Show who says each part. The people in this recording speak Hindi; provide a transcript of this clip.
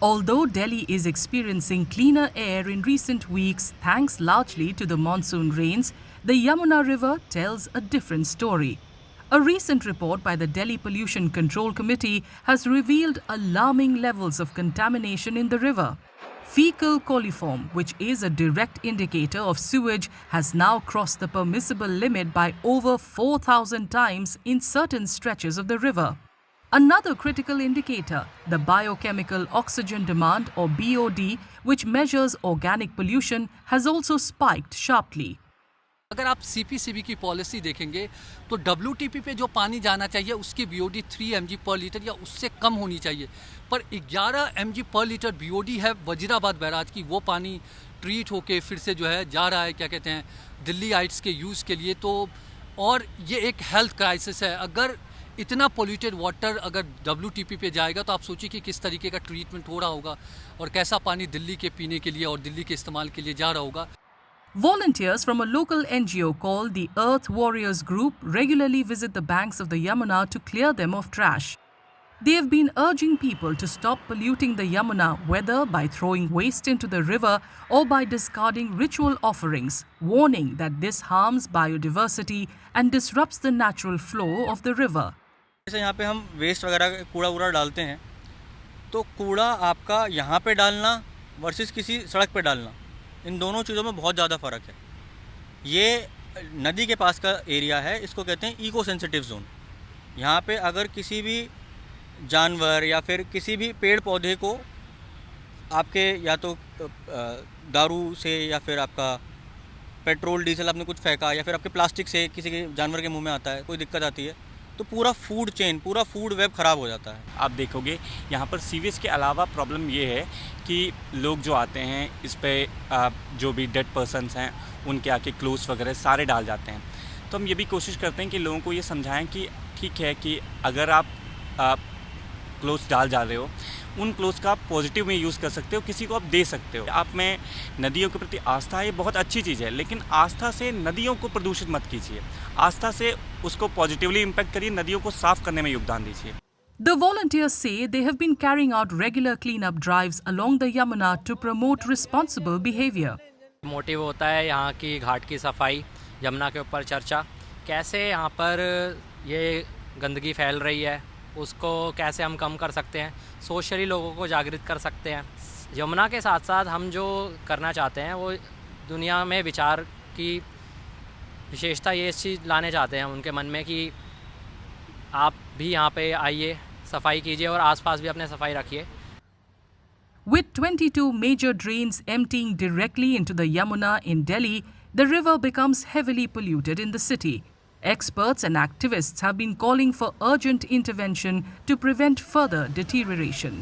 Speaker 1: Although Delhi is experiencing cleaner air in recent weeks thanks largely to the monsoon rains, the Yamuna River tells a different story. A recent report by the Delhi Pollution Control Committee has revealed alarming levels of contamination in the river. Fecal coliform, which is a direct indicator of sewage, has now crossed the permissible limit by over 4,000 times in certain stretches of the river. Another critical indicator, the biochemical oxygen demand or BOD, which measures organic pollution, has also spiked sharply.
Speaker 2: अगर आप CPCB की पॉलिसी देखेंगे तो WTP पे जो पानी जाना चाहिए उसकी BOD 3 mg पर लीटर या उससे कम होनी चाहिए, पर 11 mg पर लीटर BOD है वजीराबाद बैराज की। वो पानी ट्रीट होके फिर से जो है जा रहा है, क्या कहते हैं, दिल्ली आइट्स के यूज़ के लिए। तो और ये एक हेल्थ क्राइसिस है। अगर इतना पोल्यूटेड वाटर अगर WTP पे जाएगा तो आप सोचिए कि किस तरीके का ट्रीटमेंट हो रहा होगा और कैसा पानी दिल्ली के पीने के लिए और दिल्ली के इस्तेमाल के लिए जा रहा होगा।
Speaker 1: Volunteers from a local NGO called the Earth Warriors Group regularly visit the banks of the Yamuna to clear them of trash. They have been urging people to stop polluting the Yamuna, whether by throwing waste into the river or by discarding ritual offerings, warning that this harms biodiversity and disrupts the natural flow of the river.
Speaker 3: जैसे यहाँ पे हम वेस्ट वगैरह कूड़ा वूड़ा डालते हैं, तो कूड़ा आपका यहाँ पे डालना वर्सेस किसी सड़क पे डालना, इन दोनों चीज़ों में बहुत ज़्यादा फ़र्क है। ये नदी के पास का एरिया है, इसको कहते हैं इको सेंसिटिव जोन। यहाँ पे अगर किसी भी जानवर या फिर किसी भी पेड़ पौधे को आपके या तो दारू से या फिर आपका पेट्रोल डीजल आपने कुछ फेंका या फिर आपके प्लास्टिक से किसी के जानवर के मुंह में आता है, कोई दिक्कत आती है, तो पूरा फूड चेन, पूरा फूड वेब ख़राब हो जाता है।
Speaker 4: आप देखोगे यहाँ पर सीवेज के अलावा प्रॉब्लम ये है कि लोग जो आते हैं इस पे जो भी डेड पर्सन्स हैं उनके आके क्लोथ्स वगैरह सारे डाल जाते हैं। तो हम ये भी कोशिश करते हैं कि लोगों को ये समझाएं कि ठीक है कि अगर आप क्लोथ्स डाल जा रहे हो, उन क्लोथ्स का आप पॉजिटिव में यूज़ कर सकते हो, किसी को आप दे सकते हो। आप में नदियों के प्रति आस्था है, ये बहुत अच्छी चीज़ है, लेकिन आस्था से नदियों को प्रदूषित मत कीजिए। आस्था से उसको पॉजिटिवली इम्पैक्ट करिए, नदियों को साफ करने में योगदान दीजिए।
Speaker 1: The volunteers say they have been carrying out regular cleanup drives along the Yamuna to promote responsible behavior.
Speaker 5: Motive होता है यहाँ की घाट की सफाई, यमुना के ऊपर चर्चा, कैसे यहाँ पर ये गंदगी फैल रही है उसको कैसे हम कम कर सकते हैं, सोशली लोगों को जागृत कर सकते हैं। यमुना के साथ साथ हम जो करना चाहते हैं वो दुनिया में विचार की विशेषता ये इस चीज़ लाने चाहते हैं उनके मन में कि आप भी यहाँ पे आइए, सफाई कीजिए और आसपास भी अपने सफाई रखिए।
Speaker 1: With 22 major drains emptying directly into the Yamuna in Delhi, the river becomes heavily polluted in the city. Experts and activists have been calling for urgent intervention to prevent further deterioration.